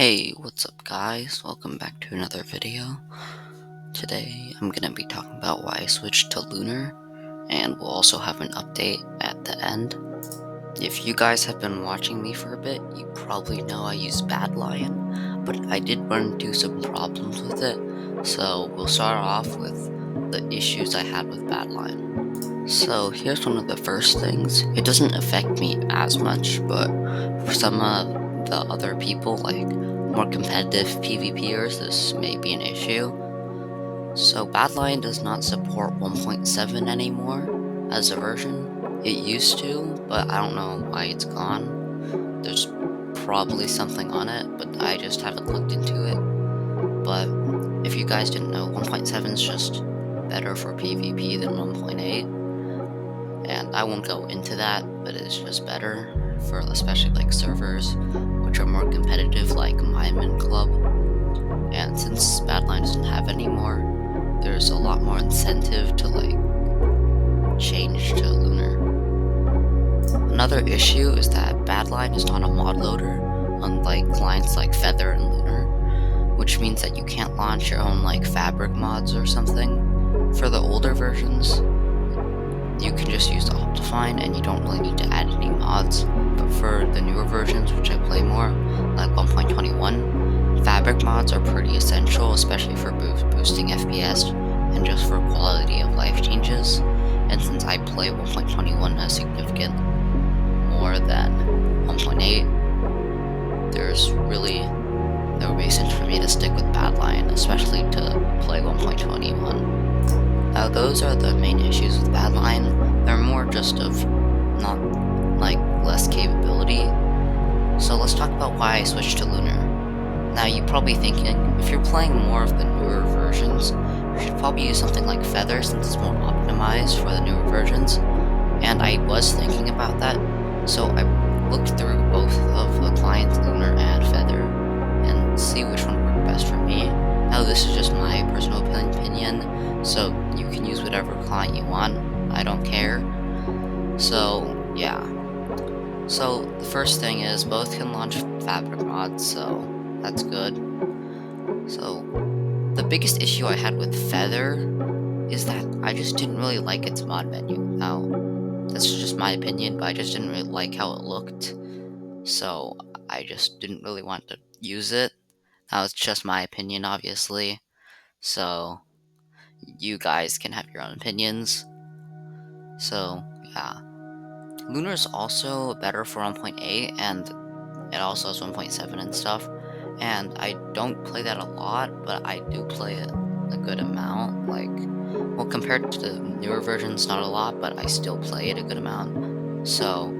Hey, what's up guys? Welcome back to another video. Today I'm gonna be talking about why I switched to lunar, and we'll also have an update at the end. If you guys have been watching me for a bit, you probably know I use Badlion, but I did run into some problems with it, so we'll start off with the issues I had with Badlion. So here's one of the first things. It doesn't affect me as much, but for some of the other people, like more competitive PvPers, this may be an issue. So Badlion does not support 1.7 anymore as a version. It used to, but I don't know why it's gone. There's probably something on it, but I just haven't looked into it. But if you guys didn't know, 1.7 is just better for PvP than 1.8. And I won't go into that, but it's just better for especially like servers which are more competitive, like Mineman Club. And since Badlion doesn't have any more, there's a lot more incentive to like change to lunar. Another issue is that Badlion is not a mod loader, unlike clients like Feather and Lunar, which means that you can't launch your own like fabric mods or something. For the older versions, you can just use the Optifine and you don't really need to add any mods. But for the newer versions, which I play more, like 1.21, fabric mods are pretty essential, especially for boosting FPS and just for quality of life changes. And since I play 1.21 a significant more than 1.8, there's really no reason for me to stick with Badlion, especially to play 1.21. Now those are the main issues with Badlion. They're more just of not like less capability. So let's talk about why I switched to lunar. Now you're probably thinking, if you're playing more of the newer versions, you should probably use something like Feather since it's more optimized for the newer versions. And I was thinking about that, so I looked through both of the clients, lunar and Feather, and see which one worked best for me. Now this is just my personal opinion, so you can use whatever client you want, I don't care. So yeah. So the first thing is both can launch fabric mods, so that's good. So the biggest issue I had with Feather is that I just didn't really like its mod menu. Now that's just my opinion, but I just didn't really like how it looked, so I just didn't really want to use it. Now it's just my opinion, obviously, so you guys can have your own opinions. So yeah, lunar is also better for 1.8, and it also has 1.7 and stuff, and I don't play that a lot, but I do play it a good amount. Like, well, compared to the newer versions, not a lot, but I still play it a good amount. So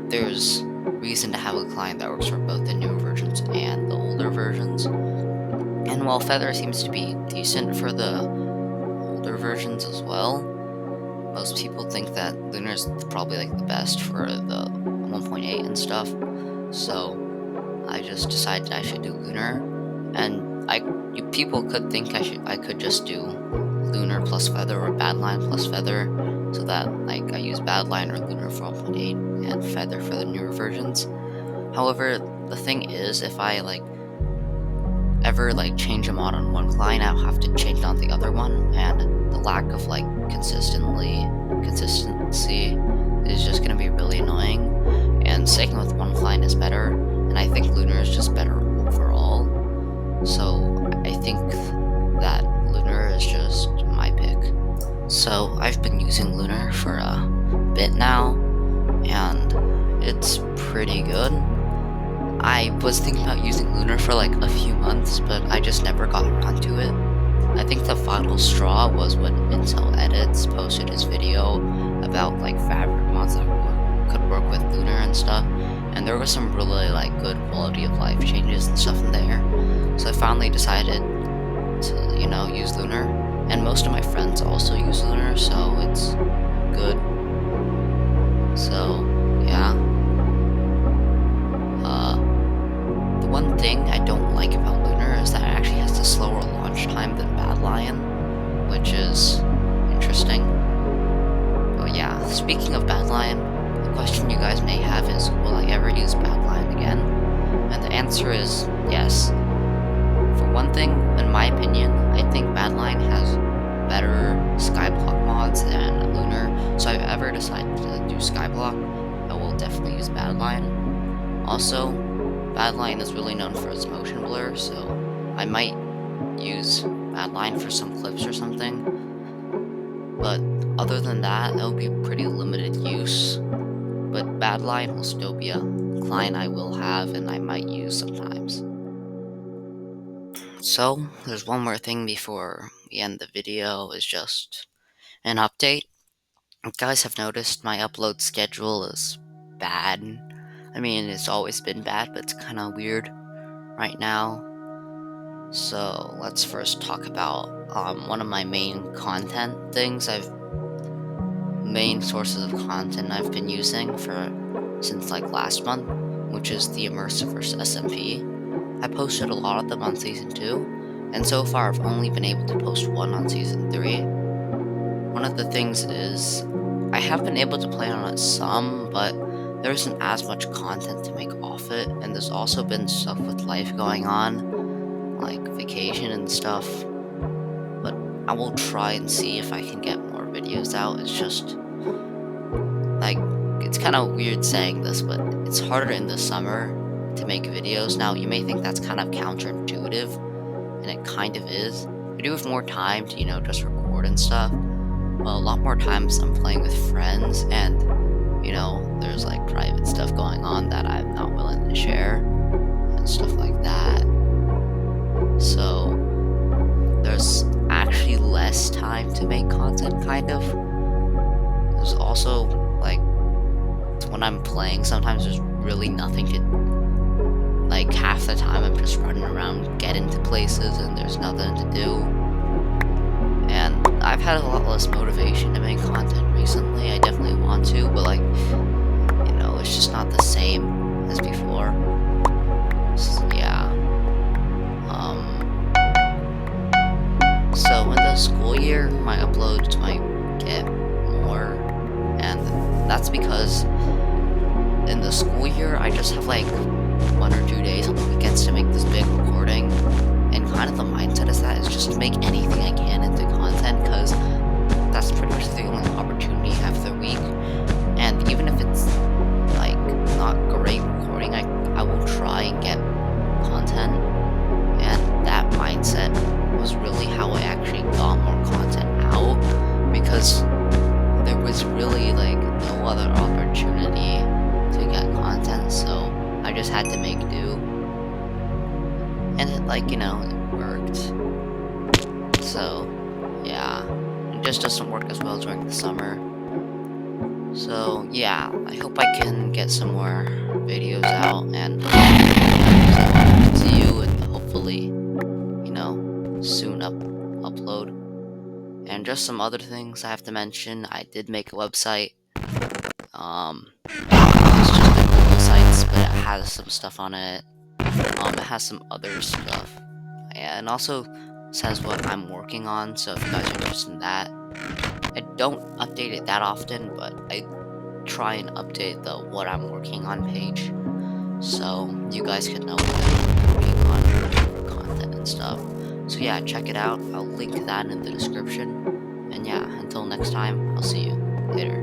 there's reason to have a client that works for both the newer versions and the older versions. And while Feather seems to be decent for the older versions as well, most people think that lunar is probably like the best for the 1.8 and stuff. So I just decided I should do lunar, and people could think I could just do lunar plus Feather or Badlion plus Feather, so that like I use Badlion or lunar for 1.8 and Feather for the newer versions. However, the thing is, if I like ever like change a mod on one client, I'll have to change on the other one, and the lack of like consistency is just gonna be really annoying. And sticking with one client is better, and I think lunar is just better overall. So I think that lunar is just my pick. So I've been using lunar for a bit now, and it's pretty good. I was thinking about using lunar for like a few months, but I just never got around to it. I think the final straw was when Intel Edits posted his video about like fabric mods that could work with lunar and stuff, and there was some really like good quality of life changes and stuff in there. So I finally decided to, use lunar, and most of my friends also use lunar, so it's good. So yeah. The one thing I don't like about lunar is that it actually has a slower launch time than Badlion, which is interesting. But yeah, speaking of Badlion, the question you guys may have is, will I ever use Badlion again? And the answer is yes. For one thing, in my opinion, I think Badline has better Skyblock mods than Lunar. So if I ever decide to do Skyblock, I will definitely use Badline. Also, Badline is really known for its motion blur, so I might use Badline for some clips or something. But other than that, that would be pretty limited use. But Badline will still be a client I will have and I might use sometimes. So, there's one more thing before we end the video, is just an update. You guys have noticed my upload schedule is bad. I mean, it's always been bad, but it's kind of weird right now. So, let's first talk about one of my main sources of content I've been using since like last month, which is the Immersive vs. SMP. I posted a lot of them on Season 2, and so far I've only been able to post one on Season 3. One of the things is, I have been able to play on it some, but there isn't as much content to make off it, and there's also been stuff with life going on, like vacation and stuff. But I will try and see if I can get more videos out. It's just, like, it's kind of weird saying this, but it's harder in the summer to make videos. Now, you may think that's kind of counterintuitive, and it kind of is. I do have more time to, just record and stuff. Well, a lot more times I'm playing with friends, and, there's like private stuff going on that I'm not willing to share, and stuff like that. So, there's actually less time to make content, kind of. There's also, like, when I'm playing, sometimes there's really nothing to, like, half the time I'm just running around, getting to places, and there's nothing to do. And I've had a lot less motivation to make content recently. I definitely want to, but, like, it's just not the same as before. So, yeah. So in the school year, my uploads might get more, and that's because in the school year, I just have like 1 or 2 days on the weekends to make this big recording, and kind of the mindset is just to make anything I can into content, because that's pretty much the only opportunity I have the week. And even if it's like not great recording, I will try and get content, and that mindset was really how I actually got more content out, because there was really like no other opportunity to get content, so I just had to make do, and it it worked. So yeah, it just doesn't work as well during the summer. So yeah, I hope I can get some more videos out, and see you, and hopefully, soon upload. And just some other things I have to mention. I did make a website. It's just a Google sites, but it has some stuff on it. It has some other stuff, and also says what I'm working on. So if you guys are interested in that, I don't update it that often, but I try and update the what I'm working on page, so you guys can know what I'm working on for content and stuff. So yeah, check it out. I'll link that in the description. And yeah, until next time, I'll see you later.